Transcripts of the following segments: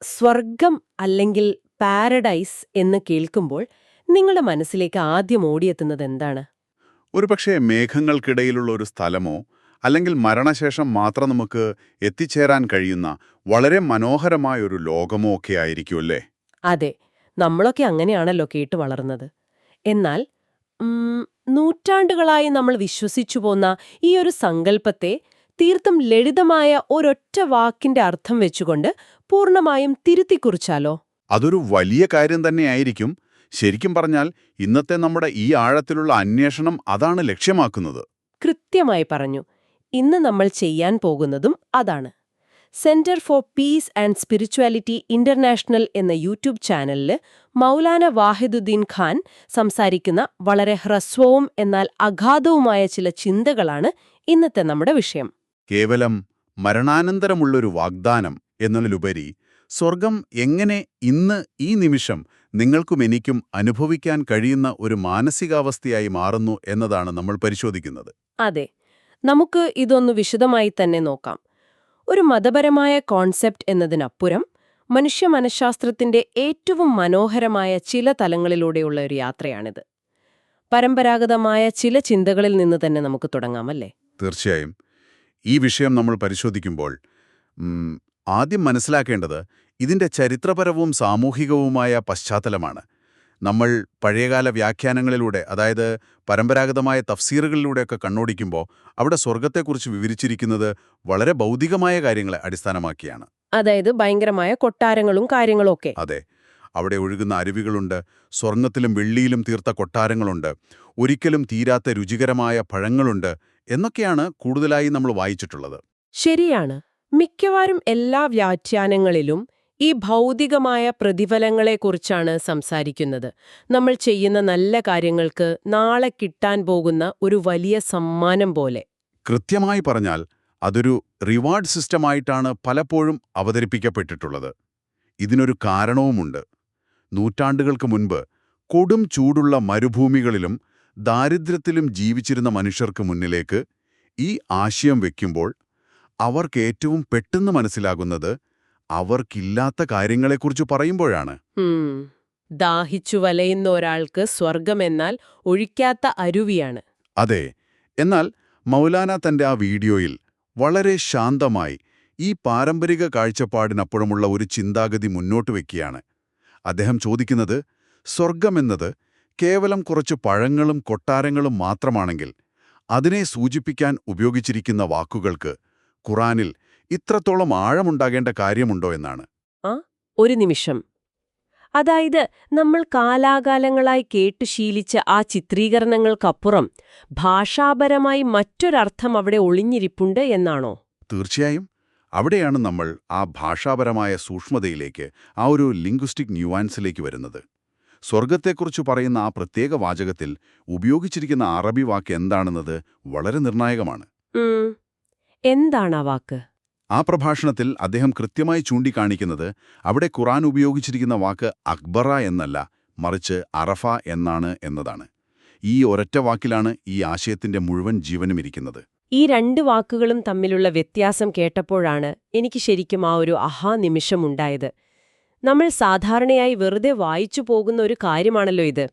സ്വർഗം അല്ലെങ്കിൽ പാരഡൈസ് എന്ന് കേൾക്കുമ്പോൾ നിങ്ങളുടെ മനസ്സിലേക്ക് ആദ്യം ഓടിയെത്തുന്നത് എന്താണ്? ഒരുപക്ഷേ മേഘങ്ങൾക്കിടയിലുള്ള ഒരു സ്ഥലമോ അല്ലെങ്കിൽ മരണശേഷം മാത്രം നമുക്ക് എത്തിച്ചേരാൻ കഴിയുന്ന വളരെ മനോഹരമായ ഒരു ലോകമോ ഒക്കെ ആയിരിക്കുമല്ലേ? അതെ, നമ്മളൊക്കെ അങ്ങനെയാണല്ലോ കേട്ടു വളർന്നത്. എന്നാൽ ഉം, നൂറ്റാണ്ടുകളായി നമ്മൾ വിശ്വസിച്ചു പോന്ന ഈ ഒരു സങ്കല്പത്തെ തീർത്തും ലളിതമായ ഒരൊറ്റ വാക്കിന്റെ അർത്ഥം വെച്ചുകൊണ്ട് പൂർണ്ണമായും തിരുത്തിക്കുറിച്ചാലോ? അതൊരു വലിയ കാര്യം തന്നെയായിരിക്കും. ശരിക്കും പറഞ്ഞാൽ ഇന്നത്തെ നമ്മുടെ ഈ ആഴത്തിലുള്ള അന്വേഷണം അതാണ് ലക്ഷ്യമാക്കുന്നത്. കൃത്യമായി പറഞ്ഞു. ഇന്ന് നമ്മൾ ചെയ്യാൻ പോകുന്നതും അതാണ്. Centre for piece and spirituality international എന്ന യൂട്യൂബ് ചാനലില് മൗലാന വാഹിദുദ്ദീൻ ഖാൻ സംസാരിക്കുന്ന വളരെ ഹ്രസ്വവും എന്നാൽ അഗാധവുമായ ചില ചിന്തകളാണ് ഇന്നത്തെ നമ്മുടെ വിഷയം. കേവലം മരണാനന്തരമുള്ളൊരു വാഗ്ദാനം എന്നതിലുപരി സ്വർഗം എങ്ങനെ ഇന്ന് ഈ നിമിഷം നിങ്ങൾക്കും എനിക്കും അനുഭവിക്കാൻ കഴിയുന്ന ഒരു മാനസികാവസ്ഥയായി മാറുന്നു എന്നതാണ് നമ്മൾ പരിശോധിക്കുന്നത്. അതെ, നമുക്ക് ഇതൊന്ന് വിശദമായി തന്നെ നോക്കാം. ഒരു മതപരമായ കോൺസെപ്റ്റ് എന്നതിനപ്പുറം മനുഷ്യ മനഃശാസ്ത്രത്തിന്റെ ഏറ്റവും മനോഹരമായ ചില തലങ്ങളിലൂടെയുള്ള ഒരു യാത്രയാണിത്. പരമ്പരാഗതമായ ചില ചിന്തകളിൽ നിന്ന് തന്നെ നമുക്ക് തുടങ്ങാമല്ലേ? തീർച്ചയായും ഈ വിഷയം നമ്മൾ പരിശോധിക്കുമ്പോൾ ആദ്യം മനസ്സിലാക്കേണ്ടത് ഇതിന്റെ ചരിത്രപരവും സാമൂഹികവുമായ പശ്ചാത്തലമാണ്. നമ്മൾ പഴയകാല വ്യാഖ്യാനങ്ങളിലൂടെ, അതായത് പരമ്പരാഗതമായ തഫ്സീറുകളിലൂടെയൊക്കെ കണ്ണോടിക്കുമ്പോൾ അവിടെ സ്വർഗത്തെക്കുറിച്ച് വിവരിച്ചിരിക്കുന്നത് വളരെ ഭൗതികമായ കാര്യങ്ങളെ അടിസ്ഥാനമാക്കിയാണ്. അതായത് ഭയങ്കരമായ കൊട്ടാരങ്ങളും കാര്യങ്ങളും ഒക്കെ. അതെ, അവിടെ ഒഴുകുന്ന അരുവികളുണ്ട്, സ്വർണത്തിലും വെള്ളിയിലും തീർത്ത കൊട്ടാരങ്ങളുണ്ട്, ഒരിക്കലും തീരാത്ത രുചികരമായ പഴങ്ങളുണ്ട് എന്നൊക്കെയാണ് കൂടുതലായി നമ്മൾ വായിച്ചിട്ടുള്ളത്. ശരിയാണ്. മിക്കവാറും എല്ലാ വ്യാഖ്യാനങ്ങളിലും ഈ ഭൗതികമായ പ്രതിഫലങ്ങളെക്കുറിച്ചാണ് സംസാരിക്കുന്നത്. നമ്മൾ ചെയ്യുന്ന നല്ല കാര്യങ്ങൾക്ക് നാളെ കിട്ടാൻ പോകുന്ന ഒരു വലിയ സമ്മാനം പോലെ. കൃത്യമായി പറഞ്ഞാൽ അതൊരു റിവാർഡ് സിസ്റ്റമായിട്ടാണ് പലപ്പോഴും അവതരിപ്പിക്കപ്പെട്ടിട്ടുള്ളത്. ഇതിനൊരു കാരണവുമുണ്ട്. നൂറ്റാണ്ടുകൾക്ക് മുൻപ് കൊടും ചൂടുള്ള മരുഭൂമികളിലും ദാരിദ്ര്യത്തിലും ജീവിച്ചിരുന്ന മനുഷ്യർക്ക് മുന്നിലേക്ക് ഈ ആശയം വയ്ക്കുമ്പോൾ അവർക്കേറ്റവും പെട്ടെന്ന് മനസ്സിലാകുന്നത് അവർക്കില്ലാത്ത കാര്യങ്ങളെക്കുറിച്ച് പറയുമ്പോഴാണ്. ദാഹിച്ചു വലയുന്ന ഒരാൾക്ക് സ്വർഗമെന്നാൽ ഒഴിക്കാത്ത അരുവിയാണ്. അതെ, എന്നാൽ മൗലാന തന്റെ ആ വീഡിയോയിൽ വളരെ ശാന്തമായി ഈ പാരമ്പരിക കാഴ്ചപ്പാടിനപ്പുറമുള്ള ഒരു ചിന്താഗതി മുന്നോട്ട് വയ്ക്കുകയാണ്. അദ്ദേഹം ചോദിക്കുന്നത്, സ്വർഗമെന്നത് കേവലം കുറച്ച് പഴങ്ങളും കൊട്ടാരങ്ങളും മാത്രമാണെങ്കിൽ അതിനെ സൂചിപ്പിക്കാൻ ഉപയോഗിച്ചിരിക്കുന്ന വാക്കുകൾക്ക് ഖുറാനിൽ ഇത്രത്തോളം ആഴമുണ്ടാകേണ്ട കാര്യമുണ്ടോ എന്നാണ്. ഒരു നിമിഷം. അതായത് നമ്മൾ കാലാകാലങ്ങളായി കേട്ടു ശീലിച്ച ആ ചിത്രീകരണങ്ങൾക്കപ്പുറം ഭാഷാപരമായി മറ്റൊരർത്ഥം അവിടെ ഒളിഞ്ഞിരിപ്പുണ്ട് എന്നാണോ? തീർച്ചയായും. അവിടെയാണ് നമ്മൾ ആ ഭാഷാപരമായ സൂക്ഷ്മതയിലേക്ക്, ആ ഒരു ലിംഗ്വിസ്റ്റിക് ന്യൂവാൻസിലേക്ക് വരുന്നത്. സ്വർഗത്തെക്കുറിച്ച് പറയുന്ന ആ പ്രത്യേക വാചകത്തിൽ ഉപയോഗിച്ചിരിക്കുന്ന അറബി വാക്ക് എന്താണെന്നത് വളരെ നിർണായകമാണ്. എന്താണ് ആ വാക്ക്? ആ പ്രഭാഷണത്തിൽ അദ്ദേഹം കൃത്യമായി ചൂണ്ടിക്കാണിക്കുന്നത് അവിടെ ഖുറാൻ ഉപയോഗിച്ചിരിക്കുന്ന വാക്ക് അക്ബറ എന്നല്ല, മറിച്ച് അറഫ എന്നാണ് എന്നതാണ്. ഈ ഒരൊറ്റ വാക്കിലാണ് ഈ ആശയത്തിന്റെ മുഴുവൻ ജീവനും ഇരിക്കുന്നത്. ഈ രണ്ട് വാക്കുകളും തമ്മിലുള്ള വ്യത്യാസം കേട്ടപ്പോഴാണ് എനിക്ക് ശരിക്കും ആ ഒരു അഹാ നിമിഷമുണ്ടായത്. നമ്മൾ സാധാരണയായി വെറുതെ വായിച്ചു പോകുന്ന ഒരു കാര്യമാണല്ലോ ഇത്.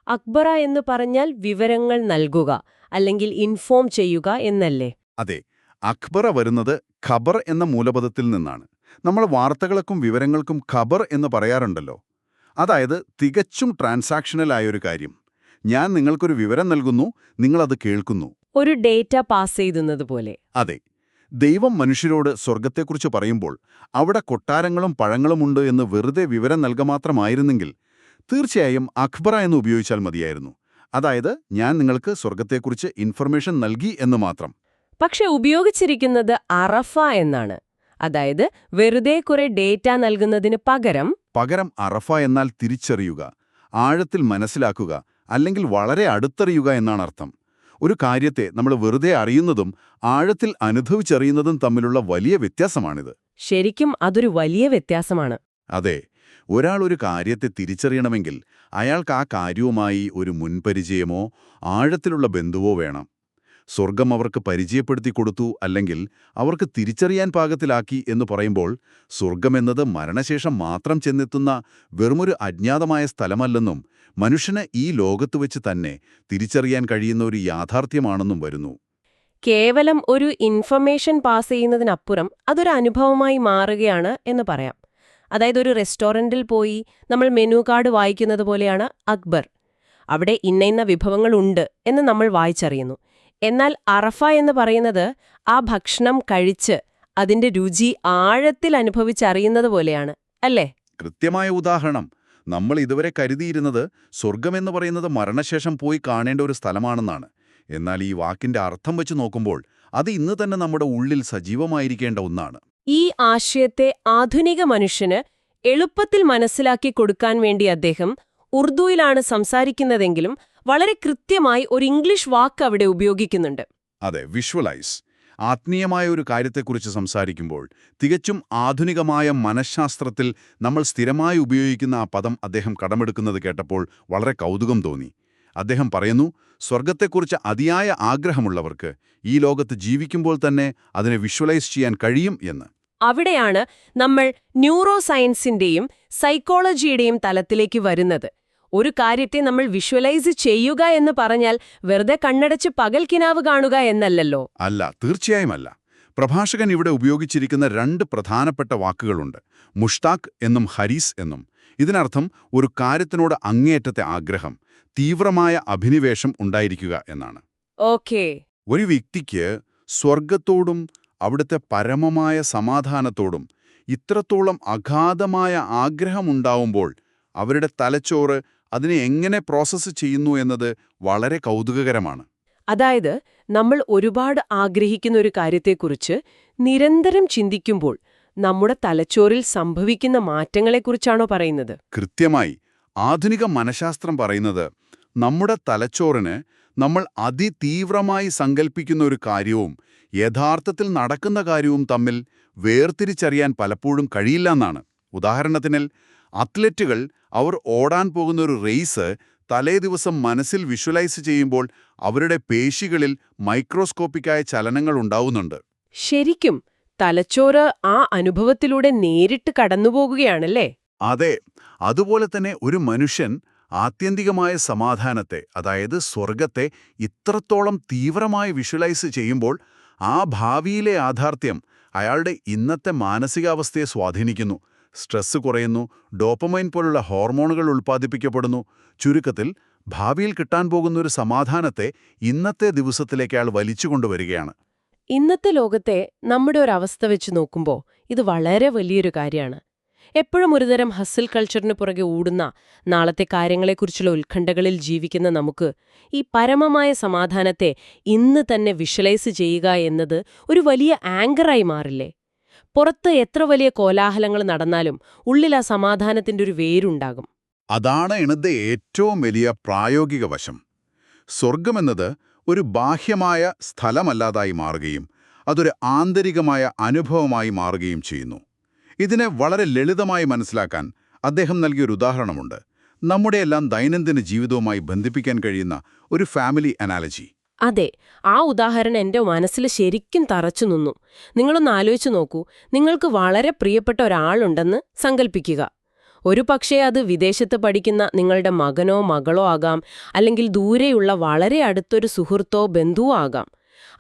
അക്ബറ എന്ന് പറഞ്ഞാൽ വിവരങ്ങൾ നൽകുക അല്ലെങ്കിൽ ഇൻഫോം ചെയ്യുക എന്നല്ലേ? അതെ, അക്ബറ വരുന്നത് ഖബർ എന്ന മൂലപദത്തിൽ നിന്നാണ്. നമ്മൾ വാർത്തകൾക്കും വിവരങ്ങൾക്കും ഖബർ എന്ന് പറയാറുണ്ടല്ലോ. അതായത് തികച്ചും ട്രാൻസാക്ഷണലായൊരു കാര്യം. ഞാൻ നിങ്ങൾക്കൊരു വിവരം നൽകുന്നു, നിങ്ങളത് കേൾക്കുന്നു. ഒരു ഡേറ്റ പാസ് ചെയ്യുന്നത് പോലെ. അതെ, ദൈവം മനുഷ്യരോട് സ്വർഗത്തെക്കുറിച്ച് പറയുമ്പോൾ അവിടെ കൊട്ടാരങ്ങളും പഴങ്ങളുമുണ്ട് എന്ന് വെറുതെ വിവരം നൽകുക മാത്രമായിരുന്നെങ്കിൽ തീർച്ചയായും അക്ബറ എന്ന് ഉപയോഗിച്ചാൽ മതിയായിരുന്നു. അതായത് ഞാൻ നിങ്ങൾക്ക് സ്വർഗത്തെക്കുറിച്ച് ഇൻഫർമേഷൻ നൽകി എന്ന് മാത്രം. പക്ഷെ ഉപയോഗിച്ചിരിക്കുന്നത് അറഫ എന്നാണ്. അതായത് വെറുതെ കുറെ ഡേറ്റ നൽകുന്നതിന് പകരം അറഫ എന്നാൽ തിരിച്ചറിയുക, ആഴത്തിൽ മനസ്സിലാക്കുക, അല്ലെങ്കിൽ വളരെ അടുത്തറിയുക എന്നാണ് അർത്ഥം. ഒരു കാര്യത്തെ നമ്മൾ വെറുതെ അറിയുന്നതും ആഴത്തിൽ അനുഭവിച്ചറിയുന്നതും തമ്മിലുള്ള വലിയ വ്യത്യാസമാണിത്. ശരിക്കും അതൊരു വലിയ വ്യത്യാസമാണ്. അതെ, ഒരാൾ ഒരു കാര്യത്തെ തിരിച്ചറിയണമെങ്കിൽ അയാൾക്ക് ആ കാര്യവുമായി ഒരു മുൻപരിചയമോ ആഴത്തിലുള്ള ബന്ധുവോ വേണം. സ്വർഗം അവർക്ക് പരിചയപ്പെടുത്തി കൊടുത്തു, അല്ലെങ്കിൽ അവർക്ക് തിരിച്ചറിയാൻ പാകത്തിലാക്കി എന്ന് പറയുമ്പോൾ സ്വർഗമെന്നത് മരണശേഷം മാത്രം ചെന്നെത്തുന്ന വെറുമൊരു അജ്ഞാതമായ സ്ഥലമല്ലെന്നും മനുഷ്യന് ഈ ലോകത്ത് വെച്ച് തന്നെ തിരിച്ചറിയാൻ കഴിയുന്ന ഒരു യാഥാർത്ഥ്യമാണെന്നും വരുന്നു. കേവലം ഒരു ഇൻഫർമേഷൻ പാസ് ചെയ്യുന്നതിനപ്പുറം അതൊരു അനുഭവമായി മാറുകയാണ് എന്ന് പറയാം. അതായത് ഒരു റെസ്റ്റോറൻറ്റിൽ പോയി നമ്മൾ മെനു കാർഡ് വായിക്കുന്നത് പോലെയാണ് അക്ബർ. അവിടെ ഇന്ന വിഭവങ്ങളുണ്ട് എന്ന് നമ്മൾ വായിച്ചറിയുന്നു. എന്നാൽ അറഫ എന്ന് പറയുന്നത് ആ ഭക്ഷണം കഴിച്ച് അതിന്റെ രുചി ആഴത്തിൽ അനുഭവിച്ചറിയുന്നത് പോലെയാണ്, അല്ലേ? കൃത്യമായ ഉദാഹരണം. നമ്മൾ ഇതുവരെ കരുതിയിരുന്നത് സ്വർഗമെന്ന് പറയുന്നത് മരണശേഷം പോയി കാണേണ്ട ഒരു സ്ഥലമാണെന്നാണ്. എന്നാൽ ഈ വാക്കിന്റെ അർത്ഥം വെച്ച് നോക്കുമ്പോൾ അത് ഇന്ന് തന്നെ നമ്മുടെ ഉള്ളിൽ സജീവമായിരിക്കേണ്ട ഒന്നാണ്. ഈ ആശയത്തെ ആധുനിക മനുഷ്യന് എളുപ്പത്തിൽ മനസ്സിലാക്കി കൊടുക്കാൻ വേണ്ടി അദ്ദേഹം ഉർദുവിലാണ് സംസാരിക്കുന്നതെങ്കിലും വളരെ കൃത്യമായി ഒരു ഇംഗ്ലീഷ് വാക്ക് അവിടെ ഉപയോഗിക്കുന്നുണ്ട്. അതെ, വിഷ്വലൈസ്. ആത്മീയമായ ഒരു കാര്യത്തെക്കുറിച്ച് സംസാരിക്കുമ്പോൾ തികച്ചും ആധുനികമായ മനഃശാസ്ത്രത്തിൽ നമ്മൾ സ്ഥിരമായി ഉപയോഗിക്കുന്ന ആ പദം അദ്ദേഹം കടമെടുക്കുന്നത് കേട്ടപ്പോൾ വളരെ കൗതുകം തോന്നി. അദ്ദേഹം പറയുന്നു, സ്വർഗത്തെക്കുറിച്ച് അതിയായ ആഗ്രഹമുള്ളവർക്ക് ഈ ലോകത്ത് ജീവിക്കുമ്പോൾ തന്നെ അതിനെ വിഷ്വലൈസ് ചെയ്യാൻ കഴിയും എന്ന്. അവിടെയാണ് നമ്മൾ ന്യൂറോ സയൻസിന്റെയും സൈക്കോളജിയുടെയും തലത്തിലേക്ക് വരുന്നത്. ഒരു കാര്യത്തെ നമ്മൾ വിഷ്വലൈസ് ചെയ്യുക എന്ന് പറഞ്ഞാൽ വെറുതെ കണ്ണടച്ച് പകൽക്കിനാവ് കാണുക എന്നല്ലല്ലോ. അല്ല, തീർച്ചയായും അല്ല. പ്രഭാഷകൻ ഇവിടെ ഉപയോഗിച്ചിരിക്കുന്ന രണ്ട് പ്രധാനപ്പെട്ട വാക്കുകളുണ്ട്, മുഷ്താഖ് എന്നും ഹരീസ് എന്നും. ഇതിനർത്ഥം ഒരു കാര്യത്തിനോട് അങ്ങേയറ്റത്തെ ആഗ്രഹം, തീവ്രമായ അഭിനിവേശം ഉണ്ടായിരിക്കുക എന്നാണ്. ഓക്കേ. ഒരു വ്യക്തിക്ക് സ്വർഗത്തോടും അവിടുത്തെ പരമമായ സമാധാനത്തോടും ഇത്രത്തോളം അഗാധമായ ആഗ്രഹമുണ്ടാവുമ്പോൾ അവരുടെ തലച്ചോറ് അതിനെ എങ്ങനെ പ്രോസസ്സ് ചെയ്യുന്നു എന്നത് വളരെ കൗതുകകരമാണ്. അതായത് നമ്മൾ ഒരുപാട് ആഗ്രഹിക്കുന്ന ഒരു കാര്യത്തെക്കുറിച്ച് നിരന്തരം ചിന്തിക്കുമ്പോൾ നമ്മുടെ തലച്ചോറിൽ സംഭവിക്കുന്ന മാറ്റങ്ങളെക്കുറിച്ചാണോ പറയുന്നത്? കൃത്യമായി. ആധുനിക മനഃശാസ്ത്രം പറയുന്നത് നമ്മുടെ തലച്ചോറിന് നമ്മൾ അതിതീവ്രമായി സങ്കല്പിക്കുന്ന ഒരു കാര്യവും യഥാർത്ഥത്തിൽ നടക്കുന്ന കാര്യവും തമ്മിൽ വേർതിരിച്ചറിയാൻ പലപ്പോഴും കഴിയില്ലെന്നാണ്. ഉദാഹരണത്തിന്, അത്ലറ്റുകൾ അവർ ഓടാൻ പോകുന്ന ഒരു റേസ് തലേദിവസം മനസ്സിൽ വിഷ്വലൈസ് ചെയ്യുമ്പോൾ അവരുടെ പേശികളിൽ മൈക്രോസ്കോപ്പിക്കായ ചലനങ്ങൾ ഉണ്ടാവുന്നുണ്ട്. ശരിക്കും തലച്ചോറ് ആ അനുഭവത്തിലൂടെ നേരിട്ട് കടന്നുപോകുകയാണല്ലേ? അതെ. അതുപോലെ തന്നെ ഒരു മനുഷ്യൻ ആത്യന്തികമായ സമാധാനത്തെ, അതായത് സ്വർഗത്തെ ഇത്രത്തോളം തീവ്രമായി വിഷ്വലൈസ് ചെയ്യുമ്പോൾ ആ ഭാവിയിലെ യാഥാർത്ഥ്യം അയാളുടെ ഇന്നത്തെ മാനസികാവസ്ഥയെ സ്വാധീനിക്കുന്നു. സ്ട്രെസ് കുറയുന്നു, ഡോപ്പമൈൻ പോലുള്ള ഹോർമോണുകൾ ഉൽപ്പാദിപ്പിക്കപ്പെടുന്നു. ചുരുക്കത്തിൽ ഭാവിയിൽ കിട്ടാൻ പോകുന്നൊരു സമാധാനത്തെ ഇന്നത്തെ ദിവസത്തിലേക്ക് അയാൾ വലിച്ചുകൊണ്ടുവരികയാണ്. ഇന്നത്തെ ലോകത്തെ നമ്മുടെ ഒരവസ്ഥ വെച്ച് നോക്കുമ്പോൾ ഇത് വളരെ വലിയൊരു കാര്യമാണ്. എപ്പോഴും ഒരുതരം ഹസിൽ കൾച്ചറിന് പുറകെ ഓടുന്ന, നാളത്തെ കാര്യങ്ങളെക്കുറിച്ചുള്ള ഉത്കണ്ഠകളിൽ ജീവിക്കുന്ന നമുക്ക് ഈ പരമമായ സമാധാനത്തെ ഇന്ന് തന്നെ വിഷ്വലൈസ് ചെയ്യുക എന്നത് ഒരു വലിയ ആങ്കറായി മാറില്ലേ? പുറത്ത് എത്ര വലിയ കോലാഹലങ്ങൾ നടന്നാലും ഉള്ളിൽ ആ സമാധാനത്തിന്റെ ഒരു വേരുണ്ടാകും. അതാണ് ഇന്നത്തെ ഏറ്റവും വലിയ പ്രായോഗിക വശം. സ്വർഗമെന്നത് ഒരു ബാഹ്യമായ സ്ഥലമല്ലാതായി മാറുകയും അതൊരു ആന്തരികമായ അനുഭവമായി മാറുകയും ചെയ്യുന്നു. ഇതിനെ വളരെ ലളിതമായി മനസ്സിലാക്കാൻ അദ്ദേഹം നൽകിയൊരു ഉദാഹരണമുണ്ട്. നമ്മുടെയെല്ലാം ദൈനംദിന ജീവിതവുമായി ബന്ധിപ്പിക്കാൻ കഴിയുന്ന ഒരു ഫാമിലി അനാലജി. അതെ, ആ ഉദാഹരണം എൻ്റെ മനസ്സിൽ ശരിക്കും തറച്ചു നിന്നു. നിങ്ങളൊന്ന് ആലോചിച്ചു നോക്കൂ. നിങ്ങൾക്ക് വളരെ പ്രിയപ്പെട്ട ഒരാളുണ്ടെന്ന് സങ്കല്പിക്കുക. ഒരു പക്ഷേ അത് വിദേശത്ത് പഠിക്കുന്ന നിങ്ങളുടെ മകനോ മകളോ ആകാം, അല്ലെങ്കിൽ ദൂരെയുള്ള വളരെ അടുത്തൊരു സുഹൃത്തോ ബന്ധുവോ ആകാം.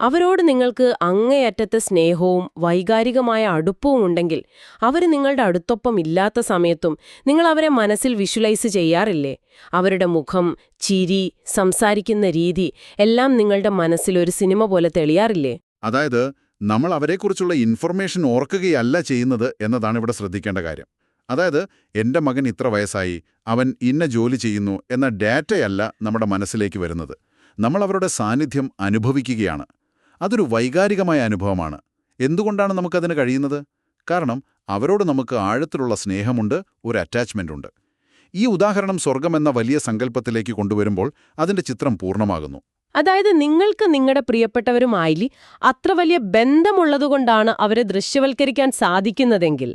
അവരോട് നിങ്ങൾക്ക് അങ്ങേയറ്റത്തെ സ്നേഹവും വൈകാരികമായ അടുപ്പവും ഉണ്ടെങ്കിൽ അവർ നിങ്ങളുടെ അടുത്തൊപ്പം ഇല്ലാത്ത സമയത്തും നിങ്ങൾ അവരെ മനസ്സിൽ വിഷ്വലൈസ് ചെയ്യാറില്ലേ? അവരുടെ മുഖം, ചിരി, സംസാരിക്കുന്ന രീതി എല്ലാം നിങ്ങളുടെ മനസ്സിൽ ഒരു സിനിമ പോലെ തെളിയാറില്ലേ? അതായത് നമ്മൾ അവരെക്കുറിച്ചുള്ള ഇൻഫർമേഷൻ ഓർക്കുകയല്ല ചെയ്യുന്നത് എന്നതാണ് ഇവിടെ ശ്രദ്ധിക്കേണ്ട കാര്യം. അതായത് എൻ്റെ മകൻ ഇത്ര വയസ്സായി, അവൻ ഇന്ന ജോലി ചെയ്യുന്നു എന്ന ഡാറ്റയല്ല നമ്മുടെ മനസ്സിലേക്ക് വരുന്നത്. നമ്മൾ അവരുടെ സാന്നിധ്യം അനുഭവിക്കുകയാണ്. അതൊരു വൈകാരികമായ അനുഭവമാണ്. എന്തുകൊണ്ടാണ് നമുക്കതിന് കഴിയുന്നത്? കാരണം അവരോട് നമുക്ക് ആഴത്തിലുള്ള സ്നേഹമുണ്ട്, ഒരു അറ്റാച്ച്മെൻ്റ് ഉണ്ട്. ഈ ഉദാഹരണം സ്വർഗമെന്ന വലിയ സങ്കല്പത്തിലേക്ക് കൊണ്ടുവരുമ്പോൾ അതിൻ്റെ ചിത്രം പൂർണ്ണമാകുന്നു. അതായത് നിങ്ങൾക്ക് നിങ്ങളുടെ പ്രിയപ്പെട്ടവരുമായി അത്ര വലിയ ബന്ധമുള്ളതുകൊണ്ടാണ് അവരെ ദൃശ്യവൽക്കരിക്കാൻ സാധിക്കുന്നതെങ്കിൽ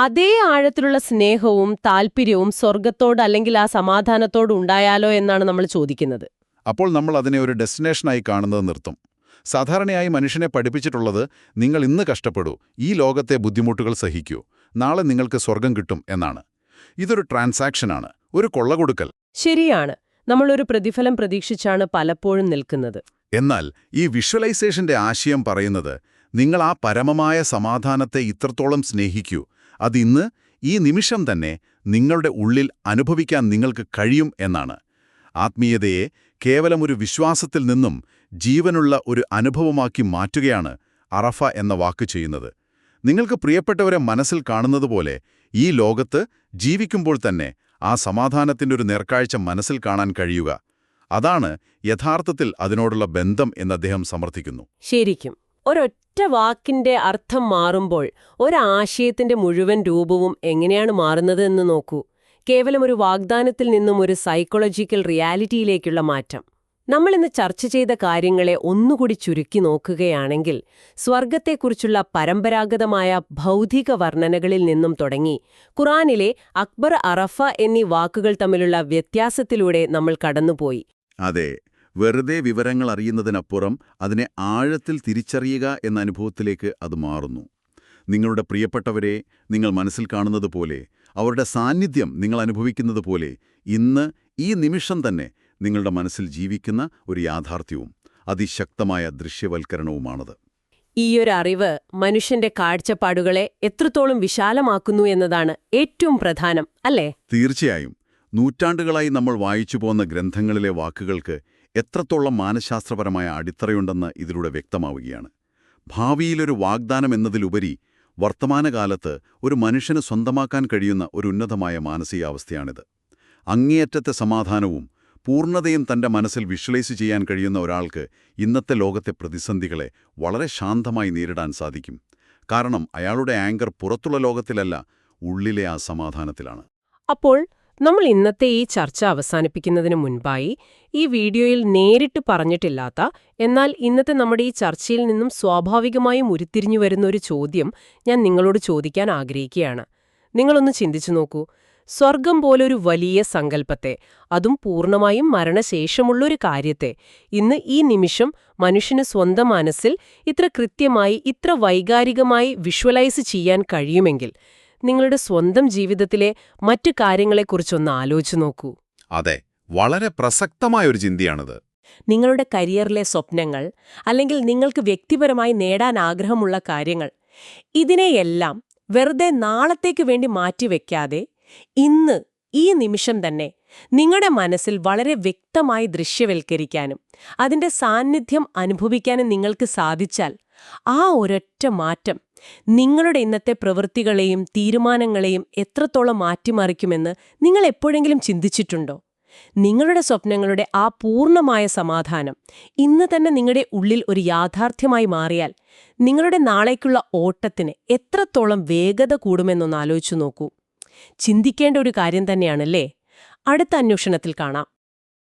അതേ ആഴത്തിലുള്ള സ്നേഹവും താല്പര്യവും സ്വർഗത്തോട് അല്ലെങ്കിൽ ആ സമാധാനത്തോട് ഉണ്ടായാലോ എന്നാണ് നമ്മൾ ചോദിക്കുന്നത്. അപ്പോൾ നമ്മൾ അതിനെ ഒരു ഡെസ്റ്റിനേഷനായി കാണുന്നത് നിർത്തും. സാധാരണയായി മനുഷ്യനെ പഠിപ്പിച്ചിട്ടുള്ളത് നിങ്ങൾ ഇന്ന് കഷ്ടപ്പെടൂ, ഈ ലോകത്തെ ബുദ്ധിമുട്ടുകൾ സഹിക്കൂ, നാളെ നിങ്ങൾക്ക് സ്വർഗം കിട്ടും എന്നാണ്. ഇതൊരു ട്രാൻസാക്ഷനാണ്, ഒരു കൊള്ളകൊടുക്കൽ. ശരിയാണ്. നമ്മളൊരു പ്രതിഫലം പ്രതീക്ഷിച്ചാണ് പലപ്പോഴും നിൽക്കുന്നത്. എന്നാൽ ഈ വിഷ്വലൈസേഷന്റെ ആശയം പറയുന്നത് നിങ്ങൾ ആ പരമമായ സമാധാനത്തെ ഇത്രത്തോളം സ്നേഹിക്കൂ, അതിന്ന് ഈ നിമിഷം തന്നെ നിങ്ങളുടെ ഉള്ളിൽ അനുഭവിക്കാൻ നിങ്ങൾക്ക് കഴിയും എന്നാണ്. ആത്മീയതയെ കേവലം ഒരു വിശ്വാസത്തിൽ നിന്നും ജീവനുള്ള ഒരു അനുഭവമാക്കി മാറ്റുകയാണ് അറഫ എന്ന വാക്ക് ചെയ്യുന്നത്. നിങ്ങൾക്ക് പ്രിയപ്പെട്ടവരെ മനസ്സിൽ കാണുന്നതുപോലെ ഈ ലോകത്ത് ജീവിക്കുമ്പോൾ തന്നെ ആ സമാധാനത്തിൻ്റെ ഒരു നേർക്കാഴ്ച മനസ്സിൽ കാണാൻ കഴിയുക, അതാണ് യഥാർത്ഥത്തിൽ അതിനോടുള്ള ബന്ധം എന്ന് അദ്ദേഹം സമർത്ഥിക്കുന്നു. ശരിക്കും ഒരൊറ്റ വാക്കിന്റെ അർത്ഥം മാറുമ്പോൾ ഒരാശയത്തിന്റെ മുഴുവൻ രൂപവും എങ്ങനെയാണ് മാറുന്നത് എന്ന് നോക്കൂ. കേവലം ഒരു വാഗ്ദാനത്തിൽ നിന്നും ഒരു സൈക്കോളജിക്കൽ റിയാലിറ്റിയിലേക്കുള്ള മാറ്റം. നമ്മളിന്ന് ചർച്ച ചെയ്ത കാര്യങ്ങളെ ഒന്നുകൂടി ചുരുക്കി നോക്കുകയാണെങ്കിൽ, സ്വർഗത്തെക്കുറിച്ചുള്ള പരമ്പരാഗതമായ ഭൗതിക വർണ്ണനകളിൽ നിന്നും തുടങ്ങി ഖുറാനിലെ അക്ബർ, അറഫ എന്നീ വാക്കുകൾ തമ്മിലുള്ള വ്യത്യാസത്തിലൂടെ നമ്മൾ കടന്നുപോയി. അതെ, വെറുതെ വിവരങ്ങൾ അറിയുന്നതിനപ്പുറം അതിനെ ആഴത്തിൽ തിരിച്ചറിയുക എന്ന അനുഭവത്തിലേക്ക് അത് മാറുന്നു. നിങ്ങളുടെ പ്രിയപ്പെട്ടവരെ നിങ്ങൾ മനസ്സിൽ കാണുന്നത് പോലെ, അവരുടെ സാന്നിധ്യം നിങ്ങൾ അനുഭവിക്കുന്നത് പോലെ, ഇന്ന് ഈ നിമിഷം തന്നെ നിങ്ങളുടെ മനസ്സിൽ ജീവിക്കുന്ന ഒരു യാഥാർത്ഥ്യവും അതിശക്തമായ ദൃശ്യവൽക്കരണവുമാണത്. ഈയൊരു അറിവ് മനുഷ്യന്റെ കാഴ്ചപ്പാടുകളെ എത്രത്തോളം വിശാലമാക്കുന്നു എന്നതാണ് ഏറ്റവും പ്രധാനം, അല്ലേ? തീർച്ചയായും. നൂറ്റാണ്ടുകളായി നമ്മൾ വായിച്ചു പോന്ന ഗ്രന്ഥങ്ങളിലെ വാക്കുകൾക്ക് എത്രത്തോളം മാനശാസ്ത്രപരമായ അടിത്തറയുണ്ടെന്ന് ഇതിലൂടെ വ്യക്തമാവുകയാണ്. ഭാവിയിലൊരു വാഗ്ദാനം എന്നതിലുപരി വർത്തമാനകാലത്ത് ഒരു മനുഷ്യന് സ്വന്തമാക്കാൻ കഴിയുന്ന ഒരു ഉന്നതമായ മാനസികാവസ്ഥയാണിത്. അങ്ങേയറ്റത്തെ സമാധാനവും പൂർണ്ണതയും തന്റെ മനസ്സിൽ വിഷ്വലൈസ് ചെയ്യാൻ കഴിയുന്ന ഒരാൾക്ക് ഇന്നത്തെ ലോകത്തെ പ്രതിസന്ധികളെ വളരെ ശാന്തമായി നേരിടാൻ സാധിക്കും. കാരണം അയാളുടെ ആങ്കർ പുറത്തുള്ള ലോകത്തിലല്ല, ഉള്ളിലെ ആ സമാധാനത്തിലാണ്. അപ്പോൾ നമ്മൾ ഇന്നത്തെ ഈ ചർച്ച അവസാനിപ്പിക്കുന്നതിന് മുൻപായി ഈ വീഡിയോയിൽ നേരിട്ട് പറഞ്ഞിട്ടില്ലാത്ത, എന്നാൽ ഇന്നത്തെ നമ്മുടെ ഈ ചർച്ചയിൽ നിന്നും സ്വാഭാവികമായും ഉരുത്തിരിഞ്ഞു വരുന്ന ഒരു ചോദ്യം ഞാൻ നിങ്ങളോട് ചോദിക്കാൻ ആഗ്രഹിക്കുകയാണ്. നിങ്ങളൊന്ന് ചിന്തിച്ചു നോക്കൂ. സ്വർഗം പോലൊരു വലിയ സങ്കല്പത്തെ, അതും പൂർണ്ണമായും മരണശേഷമുള്ളൊരു കാര്യത്തെ, ഇന്ന് ഈ നിമിഷം മനുഷ്യന് സ്വന്തം മനസ്സിൽ ഇത്ര കൃത്യമായി, ഇത്ര വൈകാരികമായി വിഷ്വലൈസ് ചെയ്യാൻ കഴിയുമെങ്കിൽ, നിങ്ങളുടെ സ്വന്തം ജീവിതത്തിലെ മറ്റു കാര്യങ്ങളെക്കുറിച്ചൊന്ന് ആലോചിച്ചു നോക്കൂ. അതെ, വളരെ പ്രസക്തമായൊരു ചിന്തയാണിത്. നിങ്ങളുടെ കരിയറിലെ സ്വപ്നങ്ങൾ, അല്ലെങ്കിൽ നിങ്ങൾക്ക് വ്യക്തിപരമായി നേടാൻ ആഗ്രഹമുള്ള കാര്യങ്ങൾ, ഇതിനെയെല്ലാം വെറുതെ നാളത്തേക്ക് വേണ്ടി മാറ്റിവെക്കാതെ ഇന്ന് ഈ നിമിഷം തന്നെ നിങ്ങളുടെ മനസ്സിൽ വളരെ വ്യക്തമായി ദൃശ്യവൽക്കരിക്കാനും അതിന്റെ സാന്നിധ്യം അനുഭവിക്കാനും നിങ്ങൾക്ക് സാധിച്ചാൽ, ആ ഒരൊറ്റ മാറ്റം നിങ്ങളുടെ ഇന്നത്തെ പ്രവൃത്തികളെയും തീരുമാനങ്ങളെയും എത്രത്തോളം മാറ്റിമറിക്കുമെന്ന് നിങ്ങൾ എപ്പോഴെങ്കിലും ചിന്തിച്ചിട്ടുണ്ടോ? നിങ്ങളുടെ സ്വപ്നങ്ങളുടെ ആ പൂർണ്ണമായ സമാധാനം ഇന്ന് തന്നെ നിങ്ങളുടെ ഉള്ളിൽ ഒരു യാഥാർത്ഥ്യമായി മാറിയാൽ, നിങ്ങളുടെ നാളേക്കുള്ള ഓട്ടത്തിന് എത്രത്തോളം വേഗത കൂടുമെന്നൊന്ന് ആലോചിച്ചു നോക്കൂ. ചിന്തിക്കേണ്ട ഒരു കാര്യം തന്നെയാണല്ലേ? അടുത്ത അന്വേഷണത്തിൽ കാണാം.